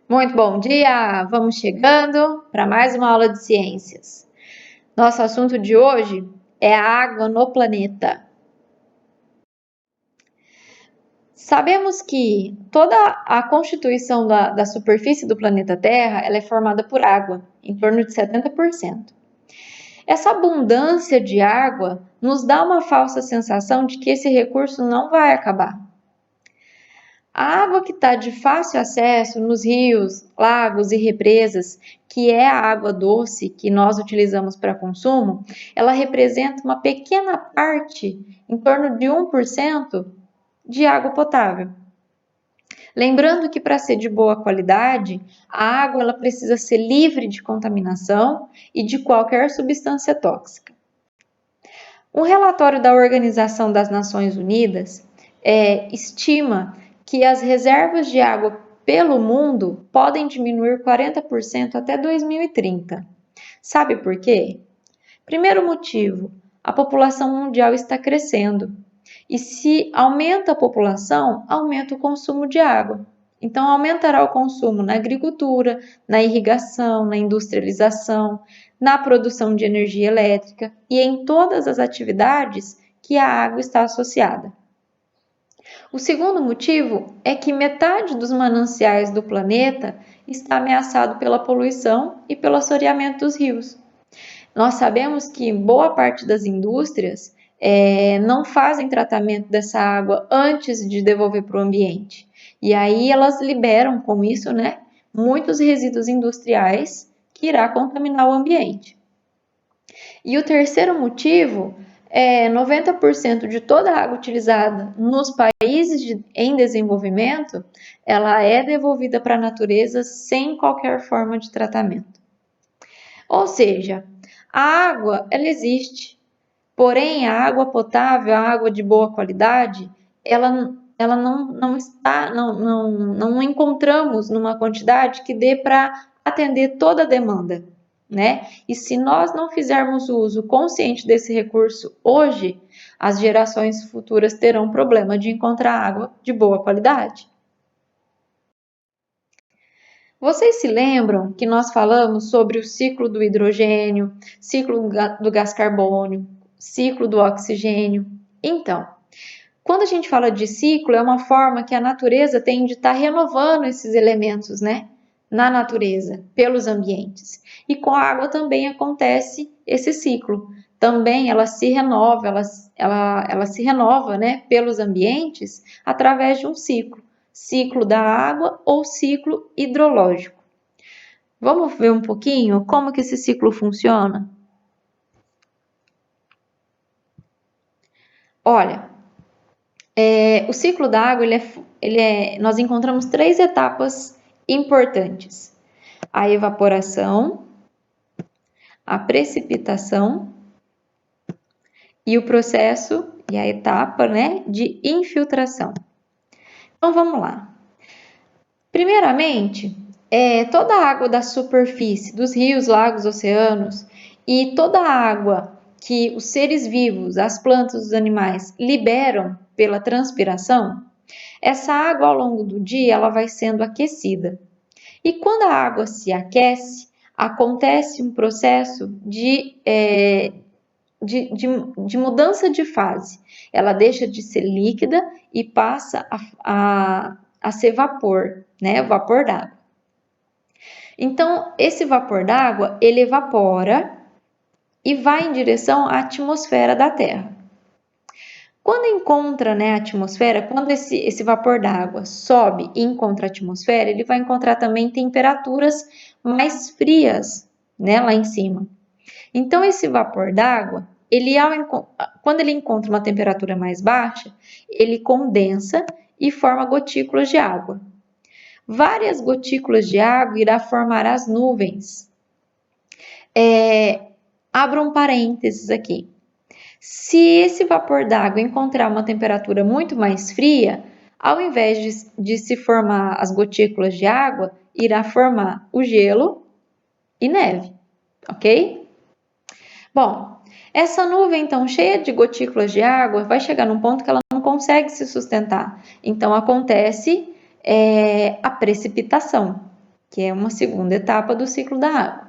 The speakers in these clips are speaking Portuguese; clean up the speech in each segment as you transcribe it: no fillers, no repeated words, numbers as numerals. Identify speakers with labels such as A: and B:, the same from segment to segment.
A: Muito bom dia! Vamos chegando para mais uma aula de ciências. Nosso assunto de hoje é a água no planeta. Sabemos que toda a constituição da superfície do planeta Terra ela é formada por água, em torno de 70%. Essa abundância de água nos dá uma falsa sensação de que esse recurso não vai acabar. A água que está de fácil acesso nos rios, lagos e represas, que é a água doce que nós utilizamos para consumo, ela representa uma pequena parte, em torno de 1%, de água potável. Lembrando que para ser de boa qualidade, a água ela precisa ser livre de contaminação e de qualquer substância tóxica. Um relatório da Organização das Nações Unidas estima que as reservas de água pelo mundo podem diminuir 40% até 2030. Sabe por quê? Primeiro motivo, a população mundial está crescendo. E se aumenta a população, aumenta o consumo de água. Então, aumentará o consumo na agricultura, na irrigação, na industrialização, na produção de energia elétrica e em todas as atividades que a água está associada. O segundo motivo é que metade dos mananciais do planeta está ameaçado pela poluição e pelo assoreamento dos rios. Nós sabemos que boa parte das indústrias não fazem tratamento dessa água antes de devolver para o ambiente. E aí elas liberam com isso, muitos resíduos industriais que irá contaminar o ambiente. E o terceiro motivo 90% de toda a água utilizada nos países em desenvolvimento, ela é devolvida para a natureza sem qualquer forma de tratamento. Ou seja, a água, ela existe, porém a água potável, a água de boa qualidade, ela não encontramos numa quantidade que dê para atender toda a demanda. E se nós não fizermos uso consciente desse recurso hoje, as gerações futuras terão problema de encontrar água de boa qualidade. Vocês se lembram que nós falamos sobre o ciclo do hidrogênio, ciclo do gás carbônio, ciclo do oxigênio? Então, quando a gente fala de ciclo, é uma forma que a natureza tem de estar renovando esses elementos, na natureza, pelos ambientes. E com a água também acontece esse ciclo. Também ela se renova, ela se renova, pelos ambientes através de um ciclo. Ciclo da água ou ciclo hidrológico. Vamos ver um pouquinho como que esse ciclo funciona? Olha, o ciclo da água, nós encontramos 3 etapas importantes. A evaporação, a precipitação e o processo e a etapa, de infiltração. Então, vamos lá. Primeiramente, toda a água da superfície, dos rios, lagos, oceanos e toda a água que os seres vivos, as plantas, os animais liberam pela transpiração, essa água ao longo do dia ela vai sendo aquecida. E quando a água se aquece, acontece um processo de mudança de fase. Ela deixa de ser líquida e passa a ser vapor, o vapor d'água. Então, esse vapor d'água, ele evapora e vai em direção à atmosfera da Terra. Quando encontra a atmosfera, quando esse vapor d'água sobe e encontra a atmosfera, ele vai encontrar também temperaturas mais frias, lá em cima. Então, esse vapor d'água, quando ele encontra uma temperatura mais baixa, ele condensa e forma gotículas de água. Várias gotículas de água irá formar as nuvens. Abra um parênteses aqui. Se esse vapor d'água encontrar uma temperatura muito mais fria, ao invés de se formar as gotículas de água, irá formar o gelo e neve, ok? Bom, essa nuvem então cheia de gotículas de água vai chegar num ponto que ela não consegue se sustentar. Então acontece a precipitação. que é uma segunda etapa do ciclo da água.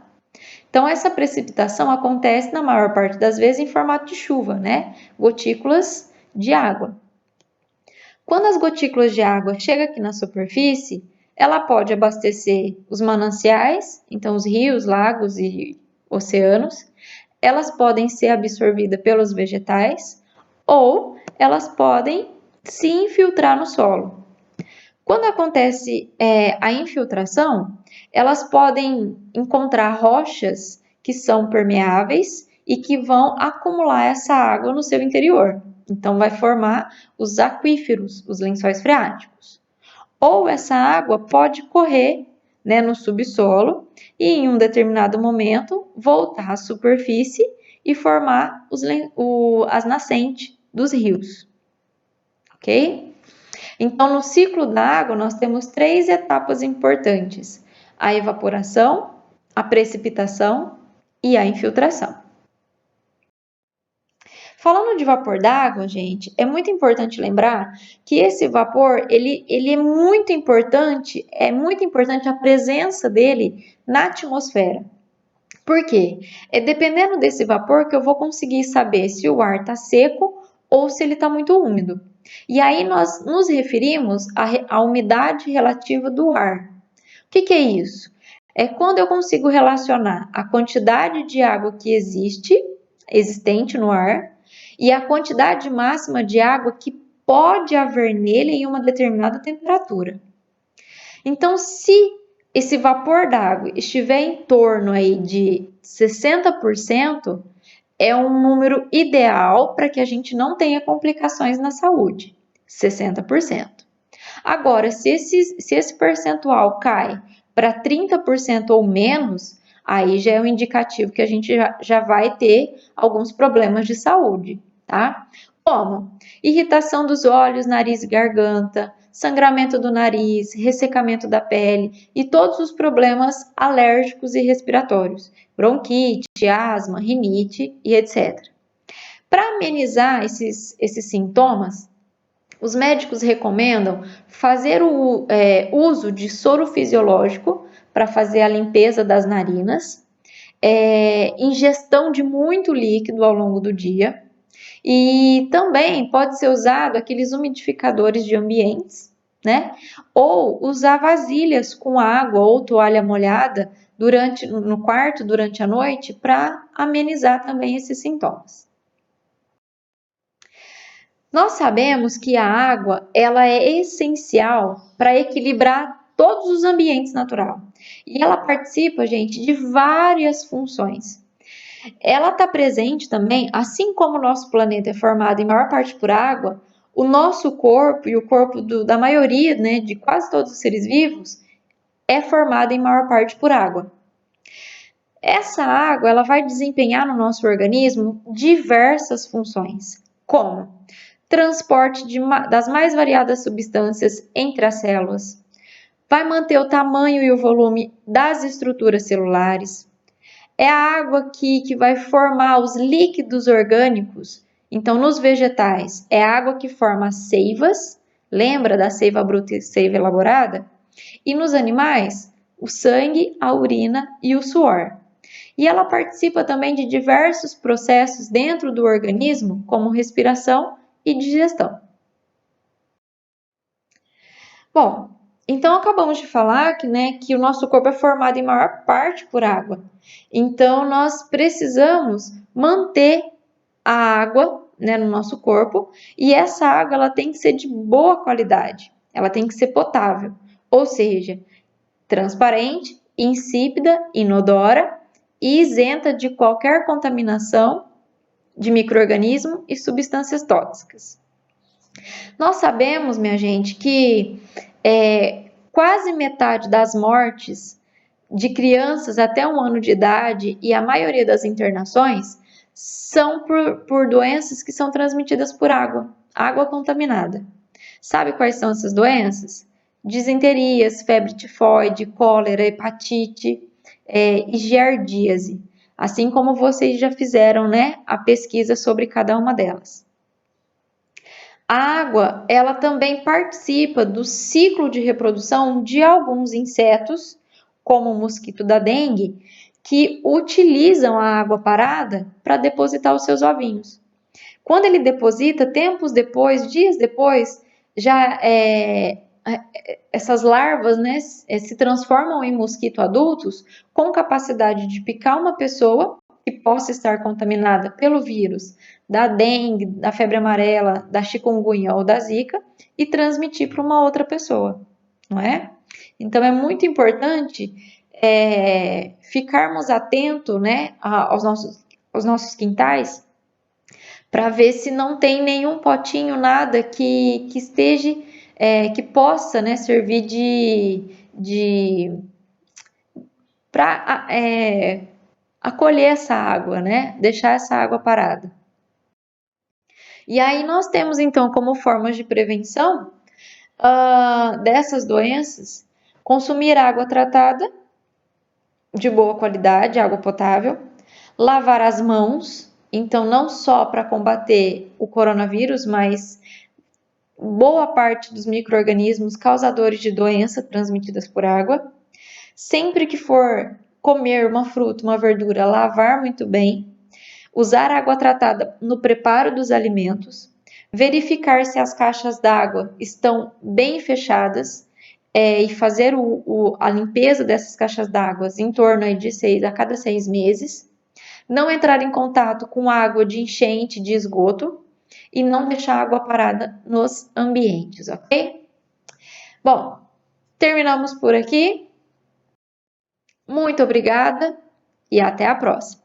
A: Então, essa precipitação acontece na maior parte das vezes em formato de chuva, né? Gotículas de água. Quando as gotículas de água chegam aqui na superfície, ela pode abastecer os mananciais, então os rios, lagos e oceanos. Elas podem ser absorvidas pelos vegetais ou elas podem se infiltrar no solo. Quando acontece a infiltração, elas podem encontrar rochas que são permeáveis e que vão acumular essa água no seu interior. Então, vai formar os aquíferos, os lençóis freáticos. Ou essa água pode correr, né, no subsolo e, em um determinado momento, voltar à superfície e formar as nascentes dos rios. Ok? Então, no ciclo da água, nós temos 3 etapas importantes: a evaporação, a precipitação e a infiltração. Falando de vapor d'água, gente, é muito importante lembrar que esse vapor, ele é muito importante a presença dele na atmosfera. Por quê? É dependendo desse vapor que eu vou conseguir saber se o ar está seco ou se ele está muito úmido. E aí nós nos referimos à umidade relativa do ar. O que é isso? É quando eu consigo relacionar a quantidade de água que existente no ar, e a quantidade máxima de água que pode haver nele em uma determinada temperatura. Então, se esse vapor d'água estiver em torno aí de 60%, é um número ideal para que a gente não tenha complicações na saúde. 60%. Agora, se esse percentual cai para 30% ou menos, aí já é um indicativo que a gente já vai ter alguns problemas de saúde, tá? Como irritação dos olhos, nariz e garganta, sangramento do nariz, ressecamento da pele e todos os problemas alérgicos e respiratórios, bronquite, asma, rinite e etc. Para amenizar esses sintomas, os médicos recomendam fazer o uso de soro fisiológico para fazer a limpeza das narinas, ingestão de muito líquido ao longo do dia, e também pode ser usado aqueles umidificadores de ambientes, né? Ou usar vasilhas com água ou toalha molhada no quarto durante a noite para amenizar também esses sintomas. Nós sabemos que a água ela é essencial para equilibrar todos os ambientes naturais. E ela participa, gente, de várias funções. Ela está presente também, assim como o nosso planeta é formado em maior parte por água, o nosso corpo e o corpo da maioria, né, de quase todos os seres vivos, é formado em maior parte por água. Essa água ela vai desempenhar no nosso organismo diversas funções, como transporte das mais variadas substâncias entre as células, vai manter o tamanho e o volume das estruturas celulares, é a água que vai formar os líquidos orgânicos. Então, nos vegetais, é a água que forma as seivas, lembra da seiva bruta e seiva elaborada? E nos animais, o sangue, a urina e o suor. E ela participa também de diversos processos dentro do organismo, como respiração e digestão. Bom, então acabamos de falar que o nosso corpo é formado em maior parte por água. Então nós precisamos manter a água, né, no nosso corpo, e essa água ela tem que ser de boa qualidade. Ela tem que ser potável, ou seja, transparente, insípida, inodora e isenta de qualquer contaminação de micro-organismo e substâncias tóxicas. Nós sabemos, minha gente, que quase metade das mortes de crianças até 1 ano de idade e a maioria das internações são por doenças que são transmitidas por água contaminada. Sabe quais são essas doenças? Disenterias, febre tifoide, cólera, hepatite e giardíase. Assim como vocês já fizeram, né, a pesquisa sobre cada uma delas. A água, ela também participa do ciclo de reprodução de alguns insetos, como o mosquito da dengue, que utilizam a água parada para depositar os seus ovinhos. Quando ele deposita, tempos depois, dias depois, já essas larvas, né, se transformam em mosquito adultos com capacidade de picar uma pessoa que possa estar contaminada pelo vírus da dengue, da febre amarela, da chikungunya ou da zika e transmitir para uma outra pessoa, não é? Então é muito importante ficarmos atentos, né, aos nossos quintais, para ver se não tem nenhum potinho, nada que esteja, que possa, né, servir para acolher essa água, né, deixar essa água parada. E aí nós temos então como formas de prevenção dessas doenças, consumir água tratada de boa qualidade, água potável, lavar as mãos, então não só para combater o coronavírus, mas boa parte dos micro-organismos causadores de doença transmitidas por água. Sempre que for comer uma fruta, uma verdura, lavar muito bem, usar água tratada no preparo dos alimentos, verificar se as caixas d'água estão bem fechadas e fazer a limpeza dessas caixas d'água em torno de 6 a cada 6 meses, não entrar em contato com água de enchente, de esgoto e não deixar água parada nos ambientes, ok? Bom, terminamos por aqui. Muito obrigada e até a próxima.